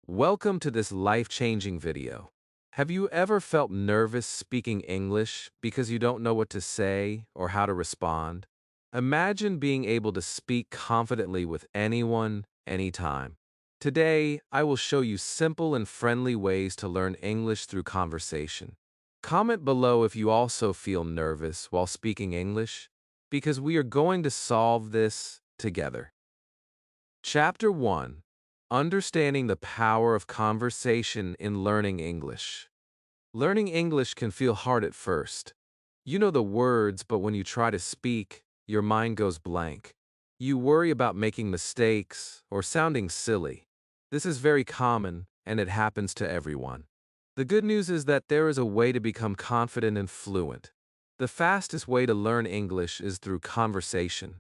Welcome to this life-changing video. Have you ever felt nervous speaking English because you don't know what to say or how to respond? Imagine being able to speak confidently with anyone, anytime. Today, I will show you simple and friendly ways to learn English through conversation. Comment below if you also feel nervous while speaking English, because we are going to solve this together. Chapter 1. Understanding the power of conversation in learning English. Learning English can feel hard at first. You know the words, but when you try to speak, your mind goes blank. You worry about making mistakes or sounding silly. This is very common, and it happens to everyone. The good news is that there is a way to become confident and fluent. The fastest way to learn English is through conversation.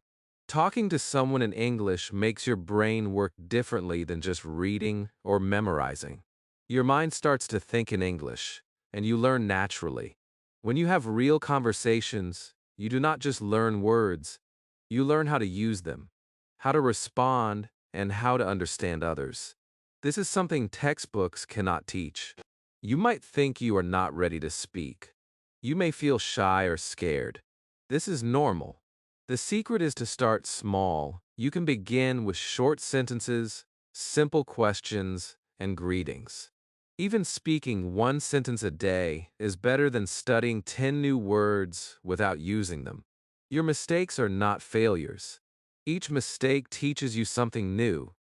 Talking to someone in English makes your brain work differently than just reading or memorizing. Your mind starts to think in English, and you learn naturally. When you have real conversations, you do not just learn words, you learn how to use them, how to respond, and how to understand others. This is something textbooks cannot teach. You might think you are not ready to speak. You may feel shy or scared. This is normal. The secret is to start small. You can begin with short sentences, simple questions, and greetings. Even speaking one sentence a day is better than studying 10 new words without using them. Your mistakes are not failures. Each mistake teaches you something new.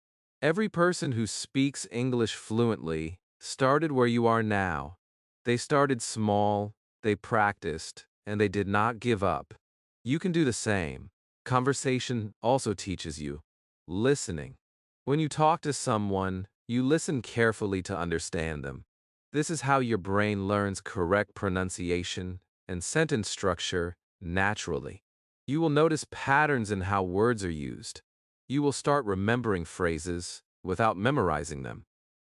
Every person who speaks English fluently started where you are now. They started small, they practiced, and they did not give up. You can do the same. Conversation also teaches you listening. When you talk to someone, you listen carefully to understand them. This is how your brain learns correct pronunciation and sentence structure naturally. You will notice patterns in how words are used. You will start remembering phrases without memorizing them.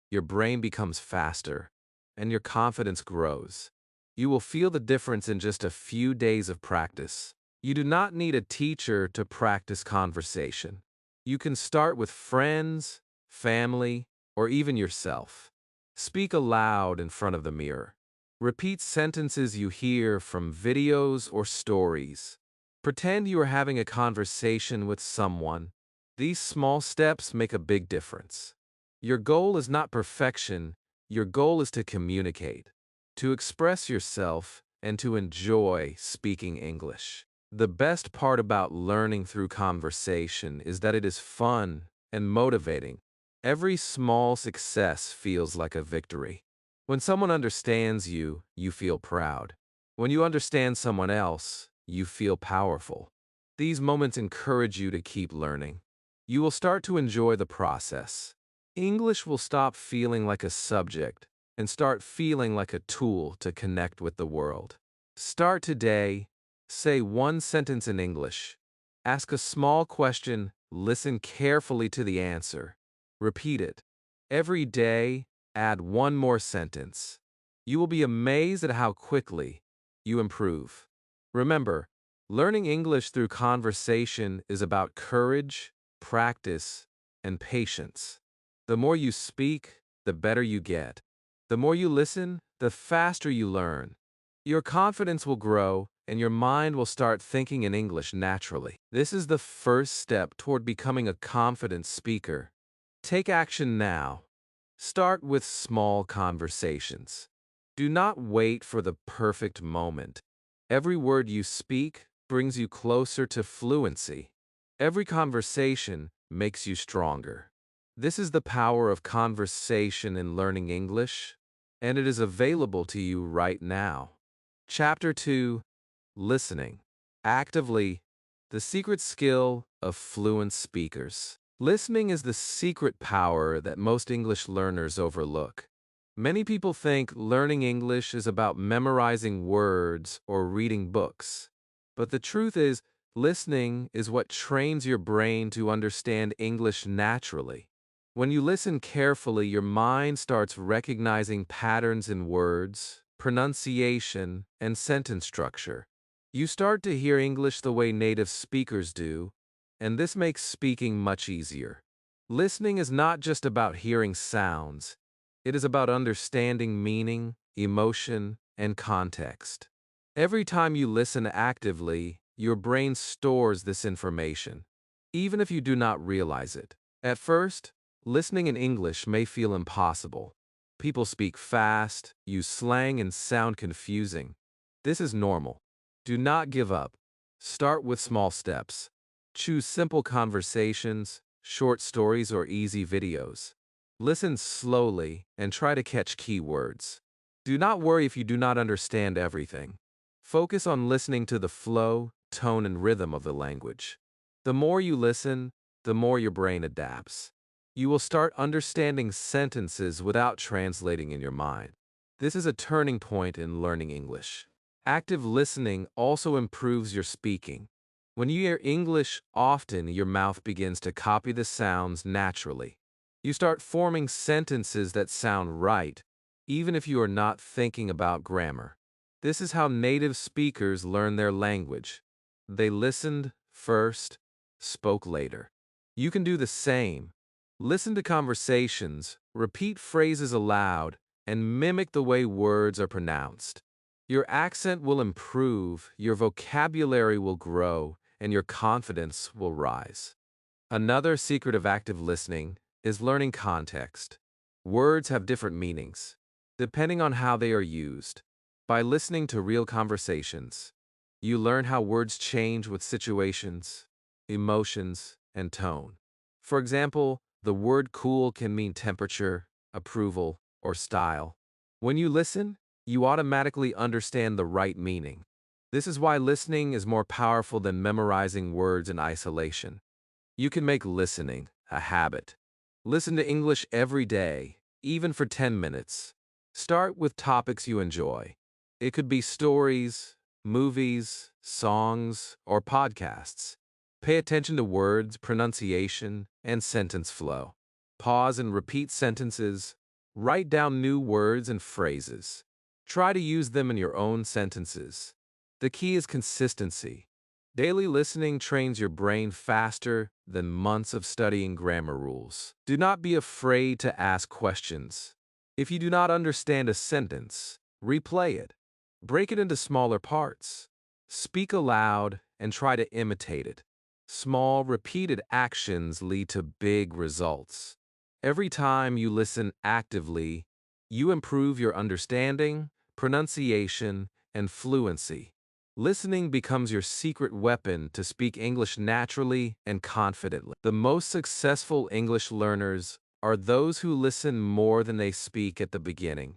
Your brain becomes faster, and your confidence grows. You will feel the difference in just a few days of practice. You do not need a teacher to practice conversation. You can start with friends, family, or even yourself. Speak aloud in front of the mirror. Repeat sentences you hear from videos or stories. Pretend you are having a conversation with someone. These small steps make a big difference. Your goal is not perfection, your goal is to communicate, to express yourself, and to enjoy speaking English. The best part about learning through conversation is that it is fun and motivating. Every small success feels like a victory. When someone understands you, you feel proud. When you understand someone else, you feel powerful. These moments encourage you to keep learning. You will start to enjoy the process. English will stop feeling like a subject and start feeling like a tool to connect with the world. Start today. Say one sentence in English. Ask a small question, listen carefully to the answer. Repeat it. Every day, add one more sentence. You will be amazed at how quickly you improve. Remember, learning English through conversation is about courage, practice, and patience. The more you speak, the better you get. The more you listen, the faster you learn. Your confidence will grow, and your mind will start thinking in English naturally. This is the first step toward becoming a confident speaker. Take action now. Start with small conversations. Do not wait for the perfect moment. Every word you speak brings you closer to fluency. Every conversation makes you stronger. This is the power of conversation in learning English, and it is available to you right now. Chapter 2. Listening. Actively, the secret skill of fluent speakers. Listening is the secret power that most English learners overlook. Many people think learning English is about memorizing words or reading books. But the truth is, listening is what trains your brain to understand English naturally. When you listen carefully, your mind starts recognizing patterns in words, pronunciation, and sentence structure. You start to hear English the way native speakers do, and this makes speaking much easier. Listening is not just about hearing sounds, It is about understanding meaning, emotion, and context. Every time you listen actively, your brain stores this information, even if you do not realize it. At first, listening in English may feel impossible. People speak fast, use slang, and sound confusing. This is normal. Do not give up. Start with small steps. Choose simple conversations, short stories, or easy videos. Listen slowly and try to catch key words. Do not worry if you do not understand everything. Focus on listening to the flow, tone, and rhythm of the language. The more you listen, the more your brain adapts. You will start understanding sentences without translating in your mind. This is a turning point in learning English. Active listening also improves your speaking. When you hear English often, your mouth begins to copy the sounds naturally. You start forming sentences that sound right, even if you are not thinking about grammar. This is how native speakers learn their language. They listened first, spoke later. You can do the same. Listen to conversations, repeat phrases aloud, and mimic the way words are pronounced. Your accent will improve, your vocabulary will grow, and your confidence will rise. Another secret of active listening is learning context. Words have different meanings, depending on how they are used. By listening to real conversations, you learn how words change with situations, emotions, and tone. For example, the word cool can mean temperature, approval, or style. When you listen, you automatically understand the right meaning. This is why listening is more powerful than memorizing words in isolation. You can make listening a habit. Listen to English every day, even for 10 minutes. Start with topics you enjoy. It could be stories, movies, songs, or podcasts. Pay attention to words, pronunciation, and sentence flow. Pause and repeat sentences. Write down new words and phrases. Try to use them in your own sentences. The key is consistency. Daily listening trains your brain faster than months of studying grammar rules. Do not be afraid to ask questions. If you do not understand a sentence, replay it. Break it into smaller parts. Speak aloud and try to imitate it. Small, repeated actions lead to big results. Every time you listen actively, you improve your understanding, pronunciation, and fluency. Listening becomes your secret weapon to speak English naturally and confidently. The most successful English learners are those who listen more than they speak at the beginning.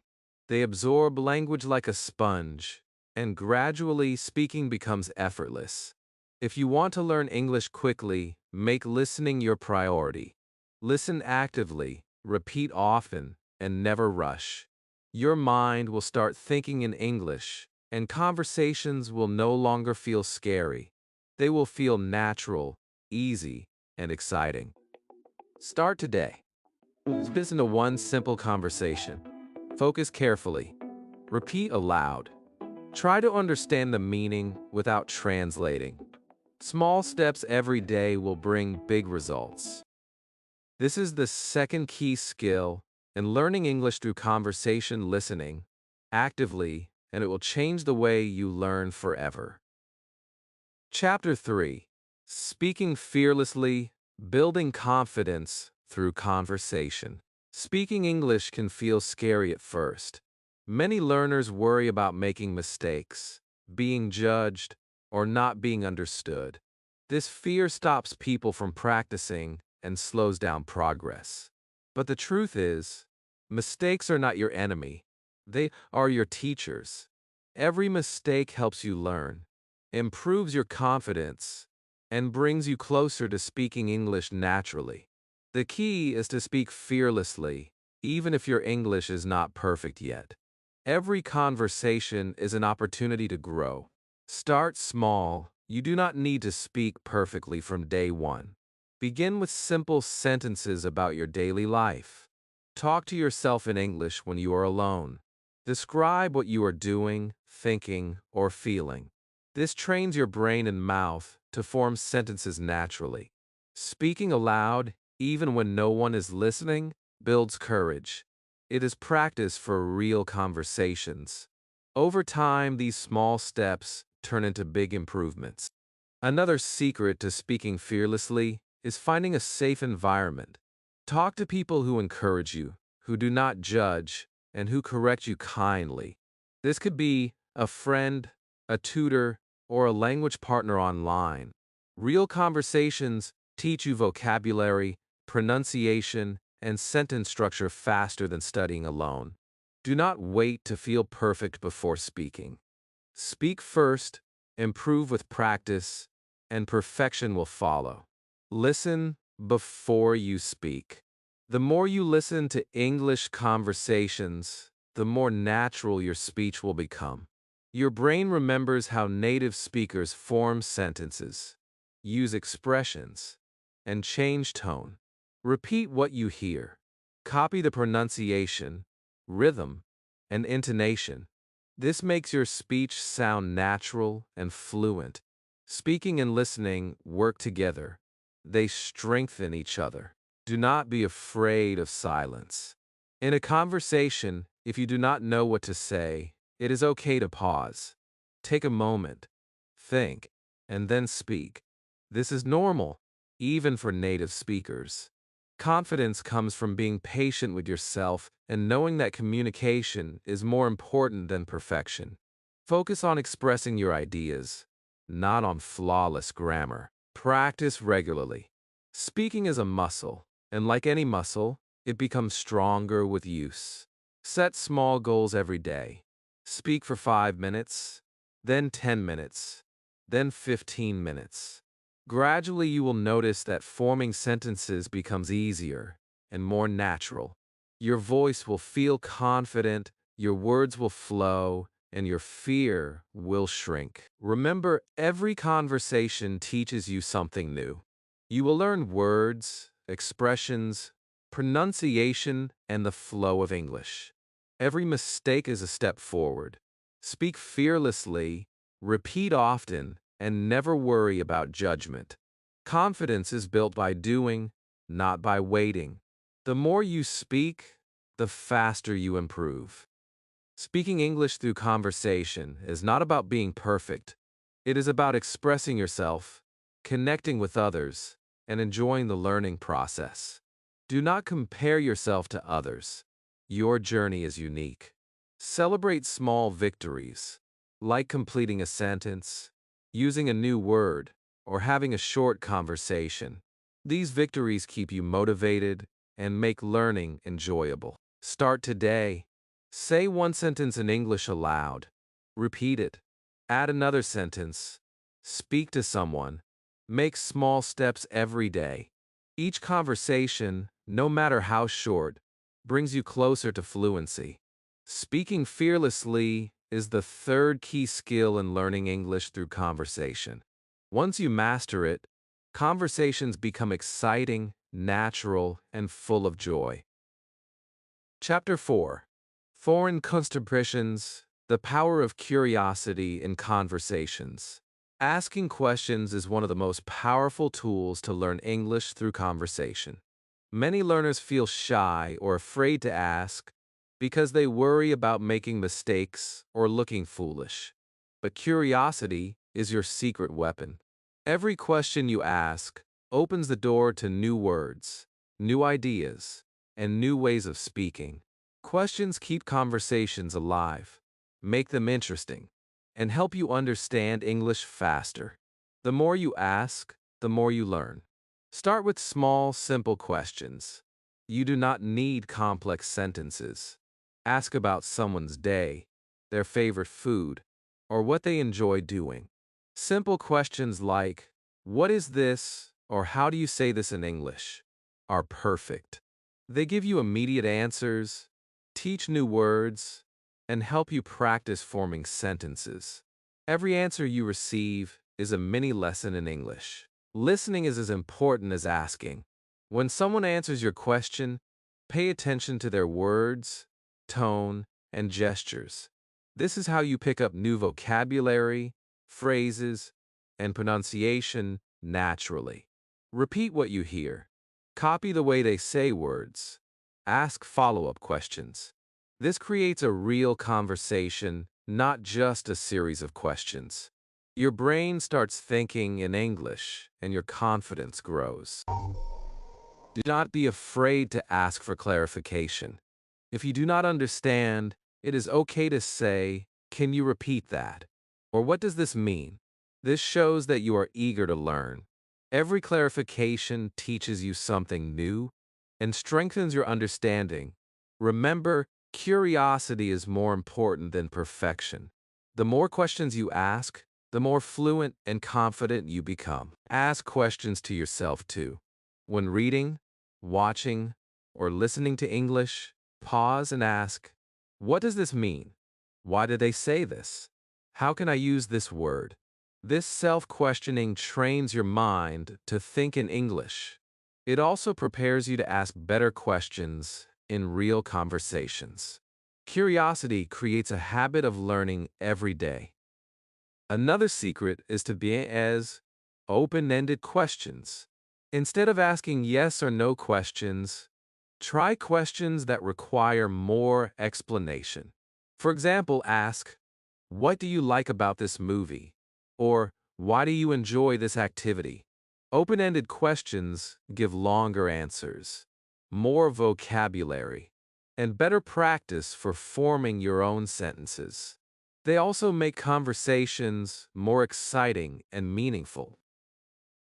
They absorb language like a sponge, and gradually speaking becomes effortless. If you want to learn English quickly, make listening your priority. Listen actively, repeat often, and never rush. Your mind will start thinking in English, and conversations will no longer feel scary. They will feel natural, easy, and exciting. Start today. Listen to one simple conversation. Focus carefully. Repeat aloud. Try to understand the meaning without translating. Small steps every day will bring big results. This is the second key skill in learning English through conversation listening actively, and it will change the way you learn forever. Chapter 3: Speaking Fearlessly, Building Confidence Through Conversation. Speaking English can feel scary at first. Many learners worry about making mistakes, being judged, or not being understood. This fear stops people from practicing and slows down progress. But the truth is, mistakes are not your enemy. They are your teachers. Every mistake helps you learn, improves your confidence, and brings you closer to speaking English naturally. The key is to speak fearlessly, even if your English is not perfect yet. Every conversation is an opportunity to grow. Start small. You do not need to speak perfectly from day one. Begin with simple sentences about your daily life. Talk to yourself in English when you are alone. Describe what you are doing, thinking, or feeling. This trains your brain and mouth to form sentences naturally. Speaking aloud, even when no one is listening, builds courage. It is practice for real conversations. Over time, these small steps turn into big improvements. Another secret to speaking fearlessly is finding a safe environment. Talk to people who encourage you, who do not judge, and who correct you kindly. This could be a friend, a tutor, or a language partner online. Real conversations teach you vocabulary, pronunciation, and sentence structure faster than studying alone. Do not wait to feel perfect before speaking. Speak first, improve with practice, and perfection will follow. Listen before you speak. The more you listen to English conversations, the more natural your speech will become. Your brain remembers how native speakers form sentences, use expressions, and change tone. Repeat what you hear. Copy the pronunciation, rhythm, and intonation. This makes your speech sound natural and fluent. Speaking and listening work together. They strengthen each other. Do not be afraid of silence. In a conversation, if you do not know what to say, it is okay to pause. Take a moment, think, and then speak. This is normal, even for native speakers. Confidence comes from being patient with yourself and knowing that communication is more important than perfection. Focus on expressing your ideas, not on flawless grammar. Practice regularly. Speaking is a muscle, and like any muscle, it becomes stronger with use. Set small goals every day. Speak for 5 minutes, then 10 minutes, then 15 minutes. Gradually, you will notice that forming sentences becomes easier and more natural. Your voice will feel confident, your words will flow, and your fear will shrink. Remember, every conversation teaches you something new. You will learn words, expressions, pronunciation, and the flow of English. Every mistake is a step forward. Speak fearlessly, repeat often, and never worry about judgment. Confidence is built by doing, not by waiting. The more you speak, the faster you improve. Speaking English through conversation is not about being perfect. It is about expressing yourself, connecting with others, and enjoying the learning process. Do not compare yourself to others. Your journey is unique. Celebrate small victories, like completing a sentence, using a new word, or having a short conversation. These victories keep you motivated and make learning enjoyable. Start today. Say one sentence in English aloud. Repeat it. Add another sentence. Speak to someone. Make small steps every day. Each conversation, no matter how short, brings you closer to fluency. Speaking fearlessly is the third key skill in learning English through conversation. Once you master it, conversations become exciting, natural, and full of joy. Chapter 4. Foreign Conversations: The Power of Curiosity in Conversations. Asking questions is one of the most powerful tools to learn English through conversation. Many learners feel shy or afraid to ask because they worry about making mistakes or looking foolish. But curiosity is your secret weapon. Every question you ask opens the door to new words, new ideas, and new ways of speaking. Questions keep conversations alive, make them interesting, and help you understand English faster. The more you ask, the more you learn. Start with small, simple questions. You do not need complex sentences. Ask about someone's day, their favorite food, or what they enjoy doing. Simple questions like, "What is this?" or "How do you say this in English?" are perfect. They give you immediate answers, teach new words, and help you practice forming sentences. Every answer you receive is a mini lesson in English. Listening is as important as asking. When someone answers your question, pay attention to their words, tone, and gestures. This is how you pick up new vocabulary, phrases, and pronunciation naturally. Repeat what you hear. Copy the way they say words. Ask follow-up questions. This creates a real conversation, not just a series of questions. Your brain starts thinking in English, and your confidence grows. Do not be afraid to ask for clarification. If you do not understand, it is okay to say, "Can you repeat that?" Or "What does this mean?" This shows that you are eager to learn. Every clarification teaches you something new and strengthens your understanding. Remember, curiosity is more important than perfection. The more questions you ask, the more fluent and confident you become. Ask questions to yourself too. When reading, watching, or listening to English, pause and ask, "What does this mean? Why did they say this? How can I use this word?" This self-questioning trains your mind to think in English. It also prepares you to ask better questions in real conversations. Curiosity creates a habit of learning every day. Another secret is to be as open-ended questions. Instead of asking yes or no questions, try questions that require more explanation. For example, ask, "What do you like about this movie?" Or, "Why do you enjoy this activity?" Open-ended questions give longer answers, more vocabulary, and better practice for forming your own sentences. They also make conversations more exciting and meaningful.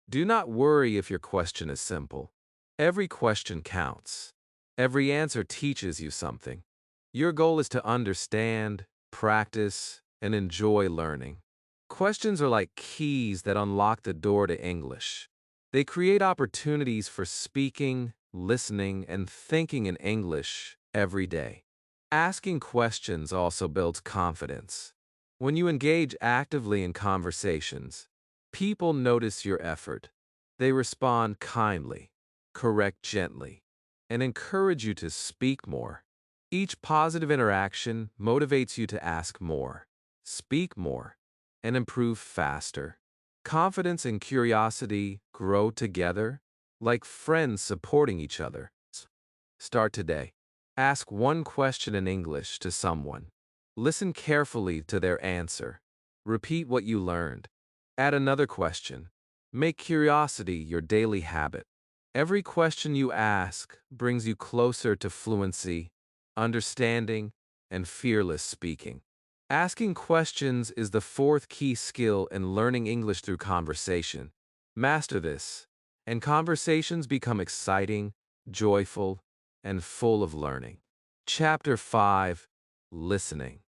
Do not worry if your question is simple. Every question counts. Every answer teaches you something. Your goal is to understand, practice, and enjoy learning. Questions are like keys that unlock the door to English. They create opportunities for speaking, listening, and thinking in English every day. Asking questions also builds confidence. When you engage actively in conversations, people notice your effort. They respond kindly, correct gently, and encourage you to speak more. Each positive interaction motivates you to ask more, speak more, and improve faster. Confidence and curiosity grow together like friends supporting each other. Start today. Ask one question in English to someone. Listen carefully to their answer. Repeat what you learned. Add another question. Make curiosity your daily habit. Every question you ask brings you closer to fluency, understanding, and fearless speaking. Asking questions is the fourth key skill in learning English through conversation. Master this, and conversations become exciting, joyful, and full of learning. Chapter 5: Listening.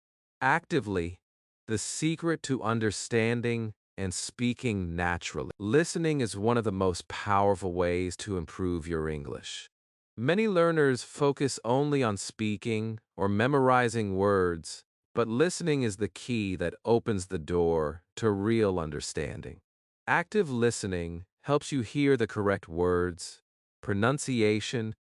Actively, the secret to understanding and speaking naturally. Listening is one of the most powerful ways to improve your English. Many learners focus only on speaking or memorizing words, but listening is the key that opens the door to real understanding. Active listening helps you hear the correct words, pronunciation,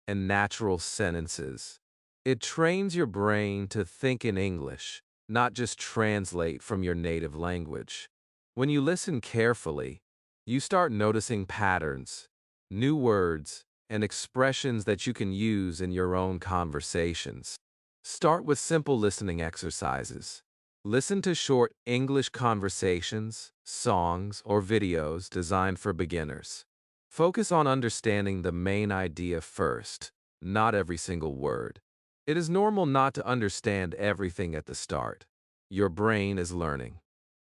and natural sentences. It trains your brain to think in English, not just translate from your native language. When you listen carefully, you start noticing patterns, new words, and expressions that you can use in your own conversations. Start with simple listening exercises. Listen to short English conversations, songs, or videos designed for beginners. Focus on understanding the main idea first, not every single word. It is normal not to understand everything at the start. Your brain is learning.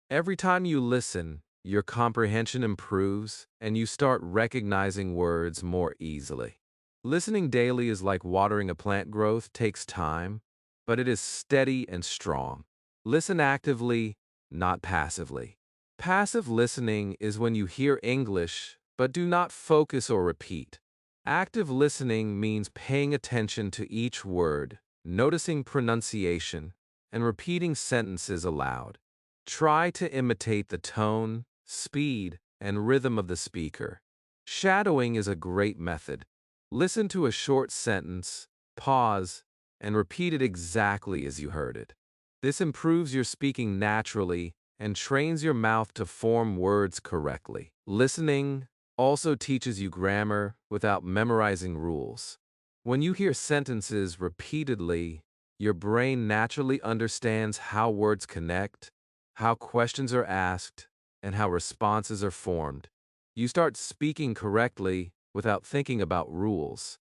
Every time you listen, your comprehension improves and you start recognizing words more easily. Listening daily is like watering a plant. Growth takes time, but it is steady and strong. Listen actively, not passively. Passive listening is when you hear English but do not focus or repeat. Active listening means paying attention to each word, noticing pronunciation, and repeating sentences aloud. Try to imitate the tone, speed, and rhythm of the speaker. Shadowing is a great method. Listen to a short sentence, pause, and repeat it exactly as you heard it. This improves your speaking naturally and trains your mouth to form words correctly. Listening also teaches you grammar without memorizing rules. When you hear sentences repeatedly, your brain naturally understands how words connect, how questions are asked, and how responses are formed. You start speaking correctly without thinking about rules.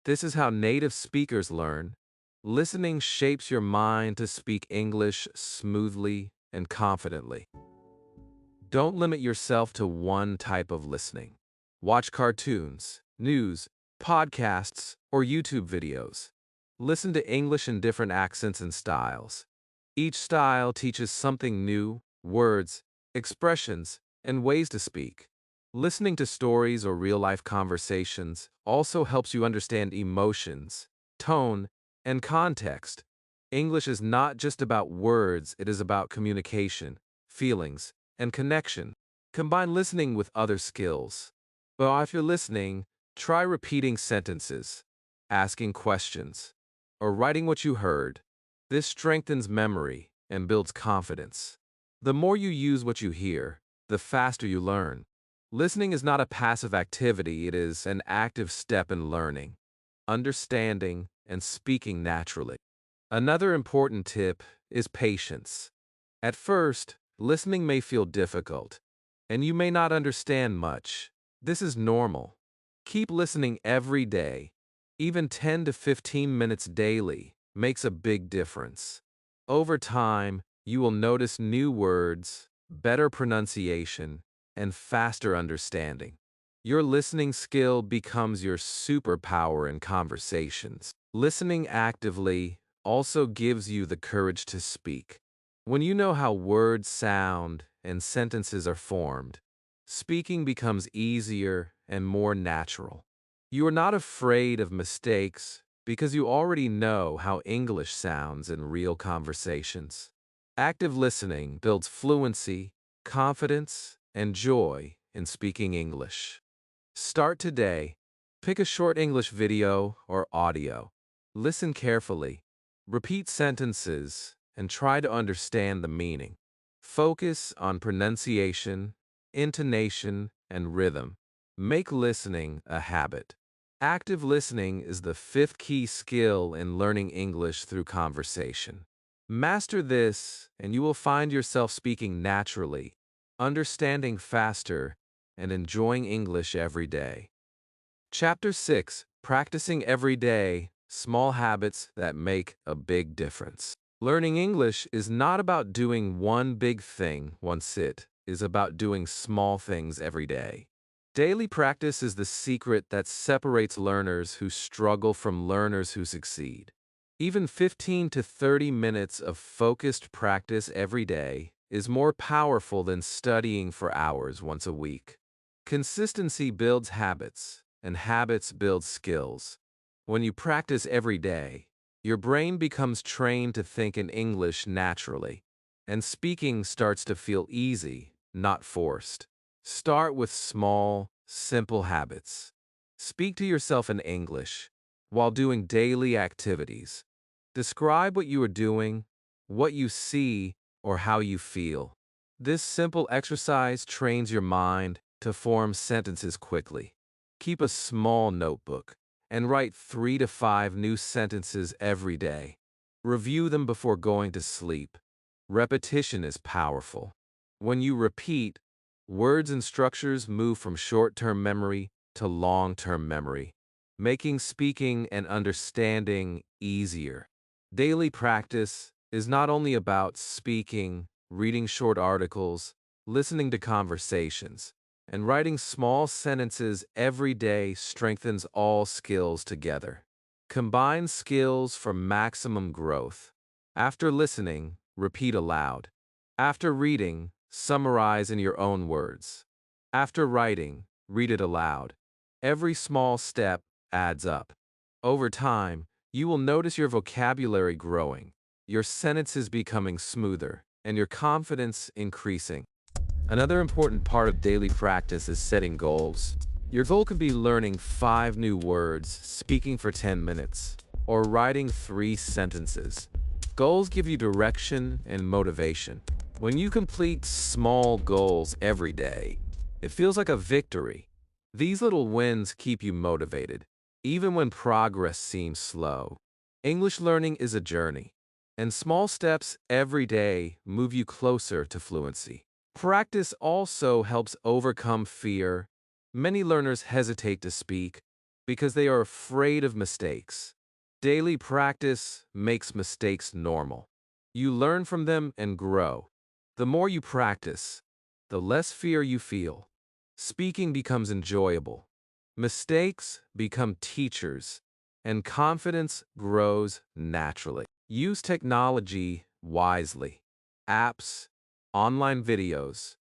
This is how native speakers learn. Listening shapes your mind to speak English smoothly and confidently. Don't limit yourself to one type of listening. Watch cartoons, news, podcasts, or YouTube videos. Listen to English in different accents and styles. Each style teaches something new, words, expressions, and ways to speak. Listening to stories or real-life conversations also helps you understand emotions, tone, and context. English is not just about words, it is about communication, feelings, and connection. Combine listening with other skills. But if you're listening, try repeating sentences, asking questions, or writing what you heard. This strengthens memory and builds confidence. The more you use what you hear, the faster you learn. Listening is not a passive activity, it is an active step in learning, understanding, and speaking naturally. Another important tip is patience. At first, listening may feel difficult, and you may not understand much. This is normal. Keep listening every day. Even 10 to 15 minutes daily makes a big difference. Over time, you will notice new words, better pronunciation, and faster understanding. Your listening skill becomes your superpower in conversations. Listening actively also gives you the courage to speak. When you know how words sound and sentences are formed, speaking becomes easier and more natural. You are not afraid of mistakes because you already know how English sounds in real conversations. Active listening builds fluency, confidence, and joy in speaking English. Start today. Pick a short English video or audio. Listen carefully. Repeat sentences and try to understand the meaning. Focus on pronunciation, intonation, and rhythm. Make listening a habit. Active listening is the fifth key skill in learning English through conversation. Master this, and you will find yourself speaking naturally, understanding faster, and enjoying English every day. Chapter 6: Practicing Every Day, Small Habits That Make a Big Difference. Learning English is not about doing one big thing once, it is about doing small things every day. Daily practice is the secret that separates learners who struggle from learners who succeed. Even 15 to 30 minutes of focused practice every day is more powerful than studying for hours once a week. Consistency builds habits, and habits build skills. When you practice every day, your brain becomes trained to think in English naturally, and speaking starts to feel easy, not forced. Start with small, simple habits. Speak to yourself in English while doing daily activities. Describe what you are doing, what you see, or how you feel. This simple exercise trains your mind to form sentences quickly. Keep a small notebook and write 3 to 5 new sentences every day. Review them before going to sleep. Repetition is powerful. When you repeat, words and structures move from short-term memory to long-term memory, making speaking and understanding easier. Daily practice is not only about speaking, reading short articles, listening to conversations, and writing small sentences every day strengthens all skills together. Combine skills for maximum growth. After listening, repeat aloud. After reading, summarize in your own words. After writing, read it aloud. Every small step adds up. Over time, you will notice your vocabulary growing, your sentences becoming smoother, and your confidence increasing. Another important part of daily practice is setting goals. Your goal could be learning 5 new words, speaking for 10 minutes, or writing 3 sentences. Goals give you direction and motivation. When you complete small goals every day, it feels like a victory. These little wins keep you motivated, Even when progress seems slow, English learning is a journey, and small steps every day move you closer to fluency. Practice also helps overcome fear. Many learners hesitate to speak because they are afraid of mistakes. Daily practice makes mistakes normal. You learn from them and grow. The more you practice, the less fear you feel. Speaking becomes enjoyable. Mistakes become teachers, and confidence grows naturally. Use technology wisely. Apps, online videos,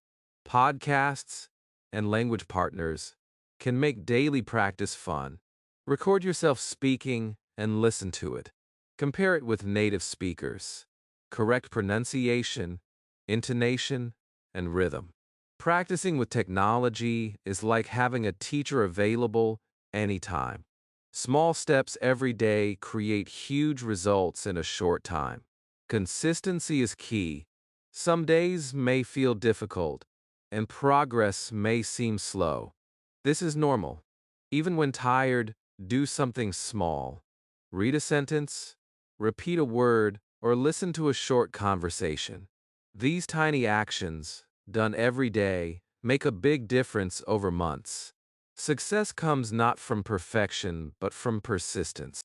podcasts, and language partners can make daily practice fun. Record yourself speaking and listen to it. Compare it with native speakers. Correct pronunciation, intonation, and rhythm. Practicing with technology is like having a teacher available anytime. Small steps every day create huge results in a short time. Consistency is key. Some days may feel difficult, and progress may seem slow. This is normal. Even when tired, do something small. Read a sentence, repeat a word, or listen to a short conversation. These tiny actions, done every day, make a big difference over months. Success comes not from perfection, but from persistence.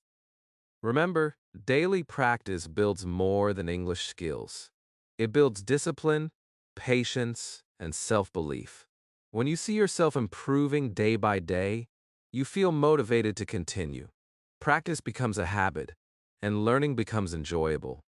Remember, daily practice builds more than English skills. It builds discipline, patience, and self-belief. When you see yourself improving day by day, you feel motivated to continue. Practice becomes a habit, and learning becomes enjoyable.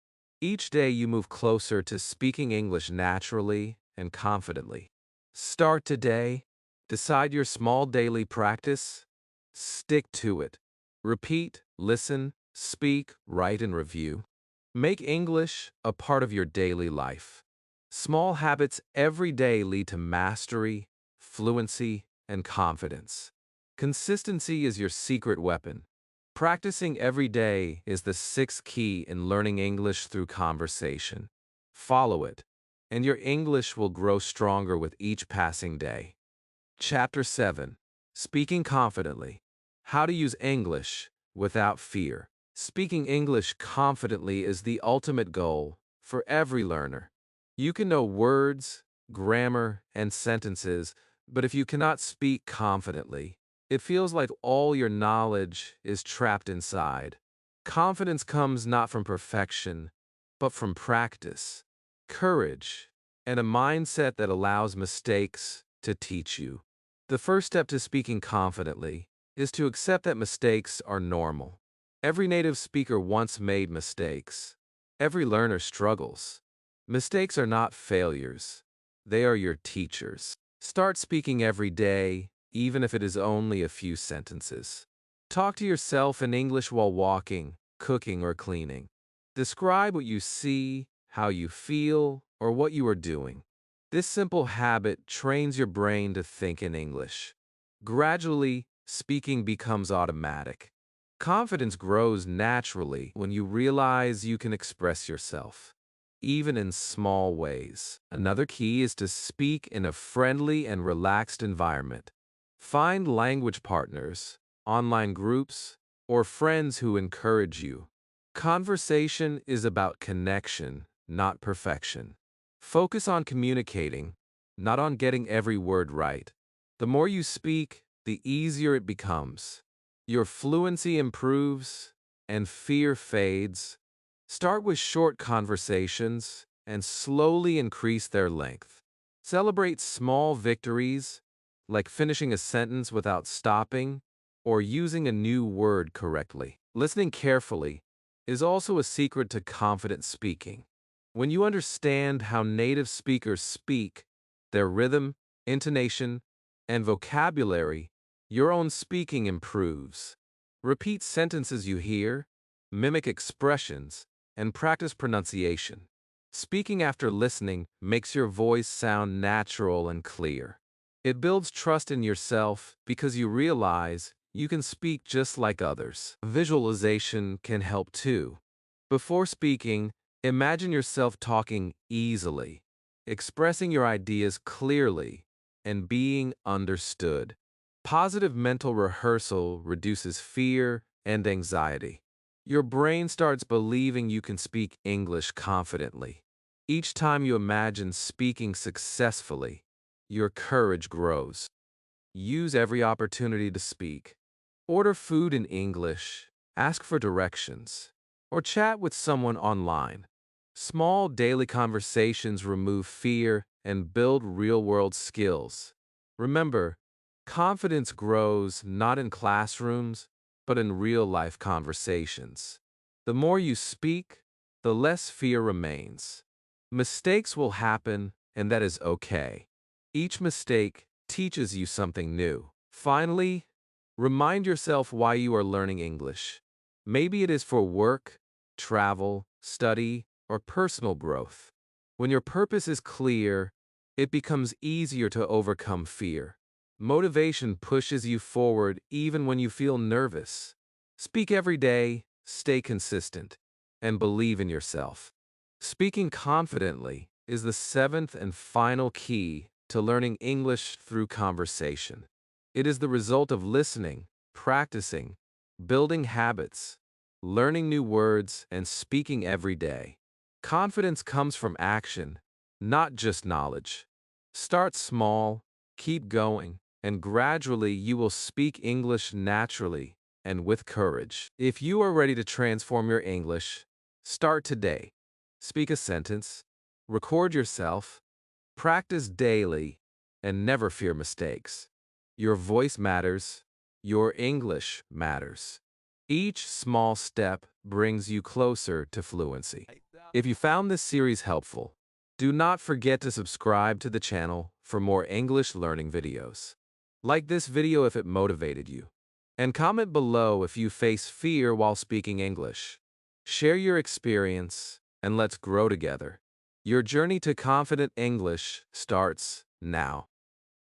Each day you move closer to speaking English naturally and confidently. Start today. Decide your small daily practice. Stick to it. Repeat, listen, speak, write, and review. Make English a part of your daily life. Small habits every day lead to mastery, fluency, and confidence. Consistency is your secret weapon. Practicing every day is the sixth key in learning English through conversation. Follow it, and your English will grow stronger with each passing day. Chapter 7. Speaking Confidently. How to use English without fear. Speaking English confidently is the ultimate goal for every learner. You can know words, grammar, and sentences, but if you cannot speak confidently, it feels like all your knowledge is trapped inside. Confidence comes not from perfection, but from practice, courage, and a mindset that allows mistakes to teach you. The first step to speaking confidently is to accept that mistakes are normal. Every native speaker once made mistakes. Every learner struggles. Mistakes are not failures. They are your teachers. Start speaking every day, even if it is only a few sentences. Talk to yourself in English while walking, cooking, or cleaning. Describe what you see, how you feel, or what you are doing. This simple habit trains your brain to think in English. Gradually, speaking becomes automatic. Confidence grows naturally when you realize you can express yourself, even in small ways. Another key is to speak in a friendly and relaxed environment. Find language partners, online groups, or friends who encourage you. Conversation is about connection, not perfection. Focus on communicating, not on getting every word right. The more you speak, the easier it becomes. Your fluency improves, and fear fades. Start with short conversations and slowly increase their length. Celebrate small victories, like finishing a sentence without stopping or using a new word correctly. Listening carefully is also a secret to confident speaking. When you understand how native speakers speak, their rhythm, intonation, and vocabulary, your own speaking improves. Repeat sentences you hear, mimic expressions, and practice pronunciation. Speaking after listening makes your voice sound natural and clear. It builds trust in yourself because you realize you can speak just like others. Visualization can help too. Before speaking, imagine yourself talking easily, expressing your ideas clearly, and being understood. Positive mental rehearsal reduces fear and anxiety. Your brain starts believing you can speak English confidently. Each time you imagine speaking successfully, your courage grows. Use every opportunity to speak. Order food in English, ask for directions, or chat with someone online. Small daily conversations remove fear and build real-world skills. Remember, confidence grows not in classrooms, but in real-life conversations. The more you speak, the less fear remains. Mistakes will happen, and that is okay. Each mistake teaches you something new. Finally, remind yourself why you are learning English. Maybe it is for work, travel, study, or personal growth. When your purpose is clear, it becomes easier to overcome fear. Motivation pushes you forward even when you feel nervous. Speak every day, stay consistent, and believe in yourself. Speaking confidently is the seventh and final key to learning English through conversation. It is the result of listening, practicing, building habits, learning new words, and speaking every day. Confidence comes from action, not just knowledge. Start small, keep going, and gradually you will speak English naturally and with courage. If you are ready to transform your English, start today. Speak a sentence, record yourself, practice daily, and never fear mistakes. Your voice matters. Your English matters. Each small step brings you closer to fluency. If you found this series helpful, do not forget to subscribe to the channel for more English learning videos. Like this video if it motivated you, and comment below if you face fear while speaking English. Share your experience, and let's grow together. Your journey to confident English starts now.